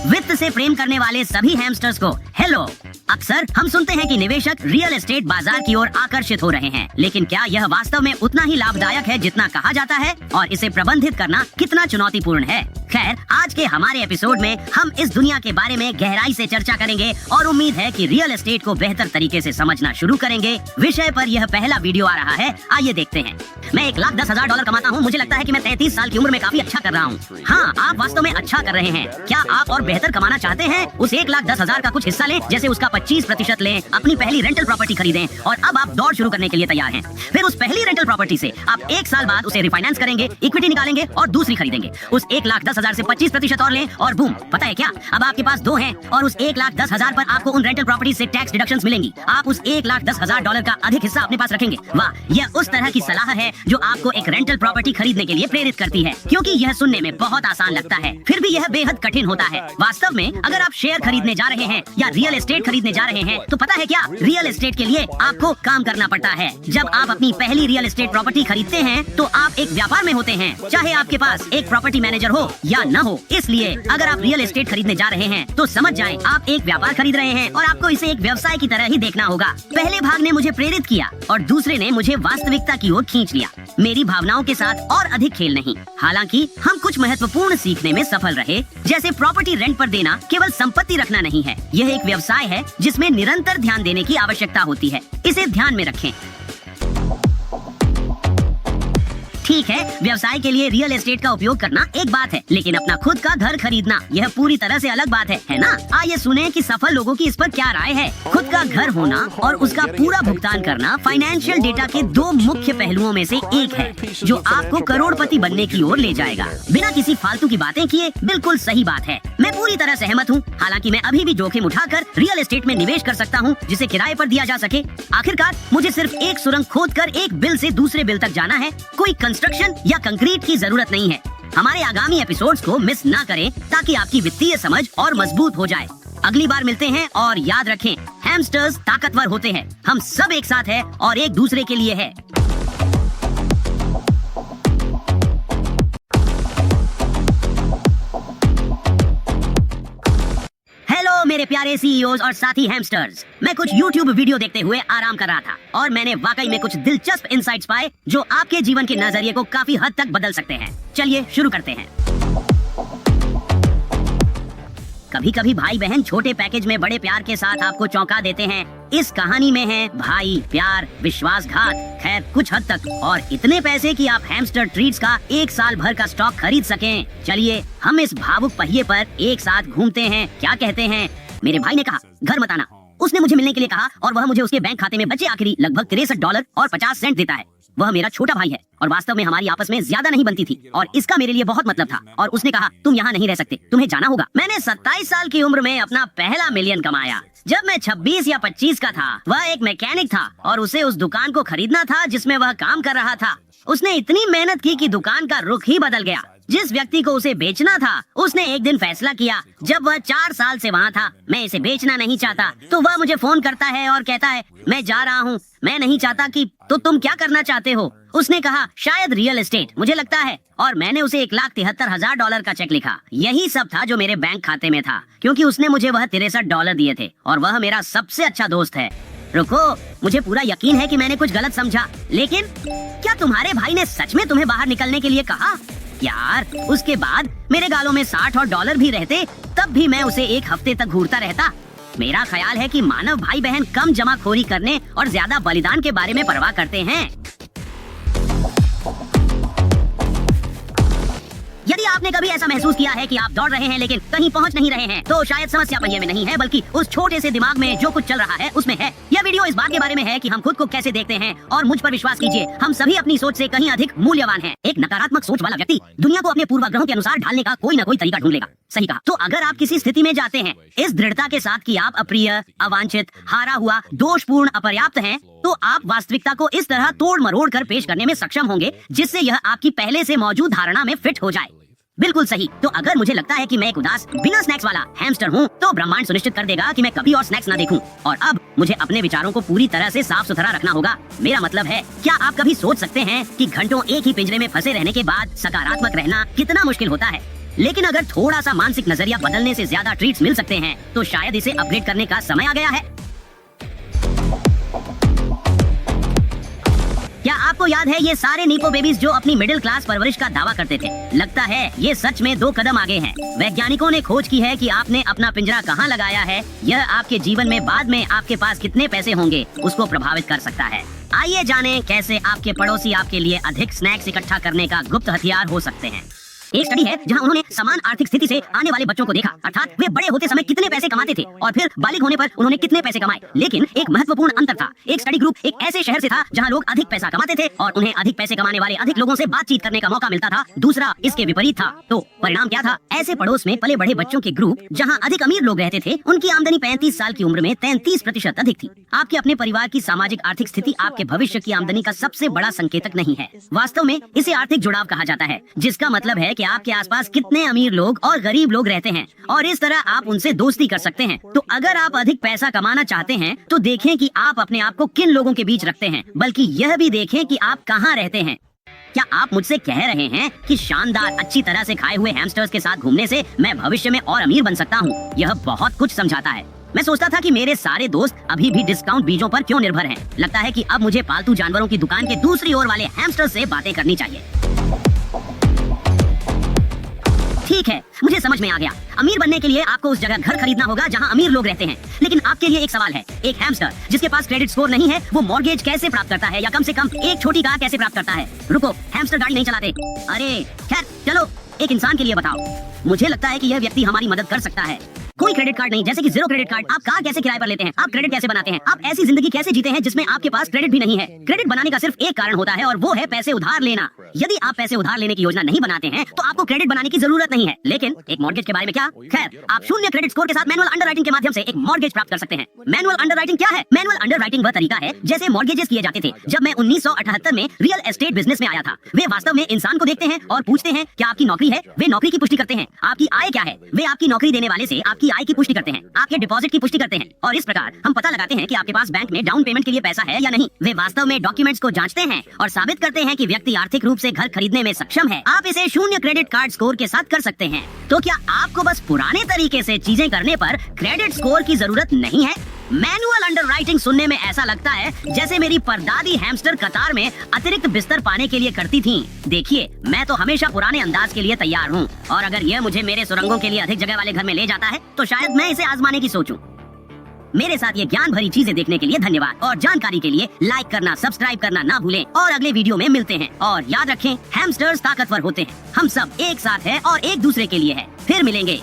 वित्त से प्रेम करने वाले सभी हैमस्टर्स को हेलो। अक्सर हम सुनते हैं कि निवेशक रियल एस्टेट बाजार की ओर आकर्षित हो रहे हैं, लेकिन क्या यह वास्तव में उतना ही लाभदायक है जितना कहा जाता है, और इसे प्रबंधित करना कितना चुनौतीपूर्ण है? खैर, आज के हमारे एपिसोड में हम इस दुनिया के बारे में गहराई से चर्चा करेंगे और उम्मीद है कि रियल एस्टेट को बेहतर तरीके से समझना शुरू करेंगे। विषय पर यह पहला वीडियो आ रहा है, आइए देखते हैं। मैं $1,10,000 कमाता हूँ। मुझे लगता है कि मैं 33 साल की उम्र में काफी अच्छा कर रहा हूँ। हाँ, आप वास्तव में अच्छा कर रहे हैं। क्या आप और बेहतर कमाना चाहते हैं? उस 1,10,000 का कुछ हिस्सा लें, जैसे उसका 25% लें, अपनी पहली रेंटल प्रॉपर्टी खरीदें और अब आप दौड़ शुरू करने के लिए तैयार हैं। फिर उस पहली रेंटल प्रॉपर्टी से आप 1 साल बाद उसे रिफाइनेंस करेंगे, इक्विटी निकालेंगे और दूसरी खरीदेंगे। उस 1,10,000 से 25% और लें और बूम, पता है क्या, अब आपके पास 2 हैं और उस 1,10,000 पर आपको उन रेंटल प्रॉपर्टी से टैक्स डिडक्शंस मिलेंगी। आप उस $1,10,000 का अधिक हिस्सा अपने पास रखेंगे। वाह, यह उस तरह की सलाह है जो आपको एक रेंटल प्रॉपर्टी खरीदने के लिए प्रेरित करती है, क्योंकि यह सुनने में बहुत आसान लगता है, फिर भी यह बेहद कठिन होता है। वास्तव में अगर आप शेयर खरीदने जा रहे हैं या रियल एस्टेट खरीदने जा रहे हैं, तो पता है क्या, रियल एस्टेट के लिए आपको काम करना पड़ता है। जब आप अपनी पहली रियल एस्टेट प्रॉपर्टी खरीदते हैं तो आप एक व्यापार में होते हैं, चाहे आपके पास एक प्रॉपर्टी मैनेजर हो या न हो। इसलिए अगर आप रियल एस्टेट खरीदने जा रहे हैं तो समझ जाएं, आप एक व्यापार खरीद रहे हैं और आपको इसे एक व्यवसाय की तरह ही देखना होगा। पहले भाग ने मुझे प्रेरित किया और दूसरे ने मुझे वास्तविकता की ओर खींच लिया। मेरी भावनाओं के साथ और अधिक खेल नहीं। हालांकि हम कुछ महत्वपूर्ण सीखने में सफल रहे, जैसे प्रॉपर्टी रेंट पर देना केवल संपत्ति रखना नहीं है, यह एक व्यवसाय है जिसमें निरंतर ध्यान देने की आवश्यकता होती है। इसे ध्यान में रखें। ठीक है, व्यवसाय के लिए रियल एस्टेट का उपयोग करना एक बात है, लेकिन अपना खुद का घर खरीदना यह पूरी तरह से अलग बात है ना? आइए सुने कि सफल लोगों की इस पर क्या राय है। खुद का घर होना और उसका पूरा भुगतान करना फाइनेंशियल डेटा के 2 मुख्य पहलुओं में से एक है, जो आपको करोड़पति बनने की ओर ले जाएगा, बिना किसी फालतू की बातें किए। बिल्कुल सही बात है, मैं पूरी तरह सहमत हूँ। हालांकि मैं अभी भी जोखिम उठाकर रियल एस्टेट में निवेश कर सकता हूँ, जिसे किराए पर दिया जा सके। आखिरकार मुझे सिर्फ एक सुरंग खोदकर एक बिल से दूसरे बिल तक जाना है, कोई कंस्ट्रक्शन या कंक्रीट की जरूरत नहीं है। हमारे आगामी एपिसोड्स को मिस ना करें ताकि आपकी वित्तीय समझ और मजबूत हो जाए। अगली बार मिलते हैं और याद रखें, हैमस्टर्स ताकतवर होते हैं। हम सब एक साथ हैं और एक दूसरे के लिए है। मेरे प्यारे सीईओज और साथी हैमस्टर्स, मैं कुछ YouTube वीडियो देखते हुए आराम कर रहा था और मैंने वाकई में कुछ दिलचस्प इंसाइट्स पाए जो आपके जीवन के नजरिए को काफी हद तक बदल सकते हैं। चलिए शुरू करते हैं। कभी कभी भाई बहन छोटे पैकेज में बड़े प्यार के साथ आपको चौंका देते हैं। इस कहानी में है भाई, प्यार, विश्वासघात, खैर कुछ हद तक, और इतने पैसे कि आप हैमस्टर ट्रीट्स का 1 साल भर का स्टॉक खरीद सकें। चलिए हम इस भावुक पहिए पर एक साथ घूमते हैं। क्या कहते हैं? मेरे भाई ने कहा, घर मत आना। उसने मुझे मिलने के लिए कहा और वह मुझे उसके बैंक खाते में बचे आखिरी लगभग $63 और 50 सेंट देता है। वह मेरा छोटा भाई है और वास्तव में हमारी आपस में ज्यादा नहीं बनती थी और इसका मेरे लिए बहुत मतलब था। और उसने कहा, तुम यहाँ नहीं रह सकते, तुम्हें जाना होगा। मैंने 27 साल की उम्र में अपना पहला मिलियन कमाया। जब मैं 26 या 25 का था, वह एक मैकेनिक था और उसे उस दुकान को खरीदना था जिसमें वह काम कर रहा था। उसने इतनी मेहनत की कि दुकान का रुख ही बदल गया। जिस व्यक्ति को उसे बेचना था, उसने एक दिन फैसला किया, जब वह 4 साल से वहाँ था, मैं इसे बेचना नहीं चाहता। तो वह मुझे फोन करता है और कहता है, मैं जा रहा हूँ, मैं नहीं चाहता कि। तो तुम क्या करना चाहते हो? उसने कहा, शायद रियल एस्टेट, मुझे लगता है। और मैंने उसे $1,73,000 का चेक लिखा। यही सब था जो मेरे बैंक खाते में था, क्योंकि उसने मुझे वह $63 दिए थे और वह मेरा सबसे अच्छा दोस्त है। रुको, मुझे पूरा यकीन है कि मैंने कुछ गलत समझा, लेकिन क्या तुम्हारे भाई ने सच में तुम्हें बाहर निकलने के लिए कहा? यार, उसके बाद मेरे गालों में $60 और डॉलर भी रहते, तब भी मैं उसे 1 हफ्ते तक घूरता रहता। मेरा ख्याल है कि मानव भाई बहन कम जमाखोरी करने और ज्यादा बलिदान के बारे में परवाह करते हैं। यदि आपने कभी ऐसा महसूस किया है कि आप दौड़ रहे हैं लेकिन कहीं पहुंच नहीं रहे हैं, तो शायद समस्या पहिए में नहीं है, बल्कि उस छोटे से दिमाग में जो कुछ चल रहा है उसमें है। यह वीडियो इस बात के बारे में है कि हम खुद को कैसे देखते हैं, और मुझ पर विश्वास कीजिए, हम सभी अपनी सोच से कहीं अधिक मूल्यवान हैं। एक नकारात्मक सोच वाला व्यक्ति दुनिया को अपने पूर्वाग्रहों के अनुसार ढालने का कोई न कोई तरीका ढूंढ लेगा। सही कहा। तो अगर आप किसी स्थिति में जाते हैं इस दृढ़ता के साथ कि आप अप्रिय, अवांछित, हारा हुआ, दोषपूर्ण, अपर्याप्त हैं, तो आप वास्तविकता को इस तरह तोड़ मरोड़ कर पेश करने में सक्षम होंगे जिससे यह आपकी पहले से मौजूद धारणा में फिट हो जाए। बिल्कुल सही। तो अगर मुझे लगता है कि मैं एक उदास, बिना स्नैक्स वाला हैमस्टर हूँ, तो ब्रह्मांड सुनिश्चित कर देगा कि मैं कभी और स्नैक्स ना देखूं। और अब मुझे अपने विचारों को पूरी तरह से साफ सुथरा रखना होगा। मेरा मतलब है, क्या आप कभी सोच सकते हैं कि घंटों एक ही पिंजरे में फंसे रहने के बाद सकारात्मक रहना कितना मुश्किल होता है? लेकिन अगर थोड़ा सा मानसिक नजरिया बदलने से ज्यादा ट्रीट्स मिल सकते हैं तो शायद इसे अपग्रेड करने का समय आ गया है। क्या आपको याद है ये सारे नीपो बेबीज जो अपनी मिडिल क्लास परवरिश का दावा करते थे? लगता है ये सच में 2 कदम आगे हैं। वैज्ञानिकों ने खोज की है कि आपने अपना पिंजरा कहाँ लगाया है, यह आपके जीवन में बाद में आपके पास कितने पैसे होंगे उसको प्रभावित कर सकता है। आइए जानें कैसे आपके पड़ोसी आपके लिए अधिक स्नैक्स इकट्ठा करने का गुप्त हथियार हो सकते हैं। एक स्टडी है जहां उन्होंने समान आर्थिक स्थिति से आने वाले बच्चों को देखा, अर्थात वे बड़े होते समय कितने पैसे कमाते थे और फिर बालिग होने पर उन्होंने कितने पैसे कमाए। लेकिन एक महत्वपूर्ण अंतर था। एक स्टडी ग्रुप एक ऐसे शहर से था जहां लोग अधिक पैसा कमाते थे और उन्हें अधिक पैसे कमाने वाले अधिक लोगों से बातचीत करने का मौका मिलता था। दूसरा इसके विपरीत था। तो परिणाम क्या था? ऐसे पड़ोस में पले बड़े बच्चों के ग्रुप जहाँ अधिक अमीर लोग रहते थे, उनकी आमदनी 35 साल की उम्र में 33% अधिक थी। आपके अपने परिवार की सामाजिक आर्थिक स्थिति आपके भविष्य की आमदनी का सबसे बड़ा संकेतक नहीं है। वास्तव में इसे आर्थिक जुड़ाव कहा जाता है, जिसका मतलब है कि आपके आसपास कितने अमीर लोग और गरीब लोग रहते हैं और इस तरह आप उनसे दोस्ती कर सकते हैं। तो अगर आप अधिक पैसा कमाना चाहते हैं तो देखें कि आप अपने आप को किन लोगों के बीच रखते हैं, बल्कि यह भी देखें कि आप कहाँ रहते हैं। क्या आप मुझसे कह रहे हैं कि शानदार अच्छी तरह से खाए हुए हैमस्टर्स के साथ घूमने से मैं भविष्य में और अमीर बन सकता हूँ? यह बहुत कुछ समझाता है। मैं सोचता था कि मेरे सारे दोस्त अभी भी डिस्काउंट बीजों पर क्यों निर्भर हैं। लगता है कि अब मुझे पालतू जानवरों की दुकान के दूसरी ओर वाले हैमस्टर्स से बातें करनी चाहिए। ठीक है, मुझे समझ में आ गया। अमीर बनने के लिए आपको उस जगह घर खरीदना होगा जहां अमीर लोग रहते हैं। लेकिन आपके लिए एक सवाल है, एक हैमस्टर जिसके पास क्रेडिट स्कोर नहीं है, वो मॉर्गेज कैसे प्राप्त करता है, या कम से कम एक छोटी कार कैसे प्राप्त करता है? रुको, हैमस्टर गाड़ी नहीं चलाते। अरे खैर चलो, एक इंसान के लिए बताओ। मुझे लगता है कि यह व्यक्ति हमारी मदद कर सकता है। कोई क्रेडिट कार्ड नहीं, जैसे कि 0 क्रेडिट कार्ड। आप कार कैसे किराए पर लेते हैं? आप क्रेडिट कैसे बनाते हैं? आप ऐसी जिंदगी कैसे जीते हैं जिसमें आपके पास क्रेडिट भी नहीं है? क्रेडिट बनाने का सिर्फ एक कारण होता है और वो है पैसे उधार लेना। यदि आप पैसे उधार लेने की योजना नहीं बनाते हैं तो आपको क्रेडिट बनाने की जरूरत नहीं है। लेकिन एक मॉर्गेज के बारे में क्या? खैर, आप 0 क्रेडिट स्कोर के साथ मैनुअल अंडरराइटिंग के माध्यम से एक मॉर्गेज प्राप्त कर सकते हैं। मैनुअल अंडरराइटिंग क्या है? मैनुअल अंडरराइटिंग वह तरीका है जैसे मॉर्गेजेस किए जाते थे जब मैं 1978 में रियल एस्टेट बिजनेस में आया था। वे वास्तव में इंसान को देखते हैं और पूछते हैं क्या आपकी नौकरी है। वे नौकरी की पुष्टि करते हैं। आपकी आय क्या है? वे आपकी नौकरी देने वाले से आपकी आय की पुष्टि करते हैं, आपके डिपॉजिट की पुष्टि करते हैं और इस प्रकार हम पता लगाते हैं कि आपके पास बैंक में डाउन पेमेंट के लिए पैसा है या नहीं। वे वास्तव में डॉक्यूमेंट्स को जांचते हैं और साबित करते हैं कि व्यक्ति आर्थिक रूप से घर खरीदने में सक्षम है। आप इसे 0 क्रेडिट कार्ड स्कोर के साथ कर सकते हैं। तो क्या आपको बस पुराने तरीके से चीजें करने पर क्रेडिट स्कोर की जरूरत नहीं है? मैनुअल अंडरराइटिंग सुनने में ऐसा लगता है जैसे मेरी परदादी हैमस्टर कतार में अतिरिक्त बिस्तर पाने के लिए करती थीं। देखिए, मैं तो हमेशा पुराने अंदाज के लिए तैयार हूँ और अगर यह मुझे मेरे सुरंगों के लिए अधिक जगह वाले घर में ले जाता है तो शायद मैं इसे आजमाने की सोचूं। मेरे साथ ये ज्ञान भरी चीजें देखने के लिए धन्यवाद और जानकारी के लिए लाइक करना, सब्सक्राइब करना ना भूलें और अगले वीडियो में मिलते हैं। और याद रखें, हैमस्टर्स ताकतवर होते हैं। हम सब एक साथ हैं और एक दूसरे के लिए है। फिर मिलेंगे।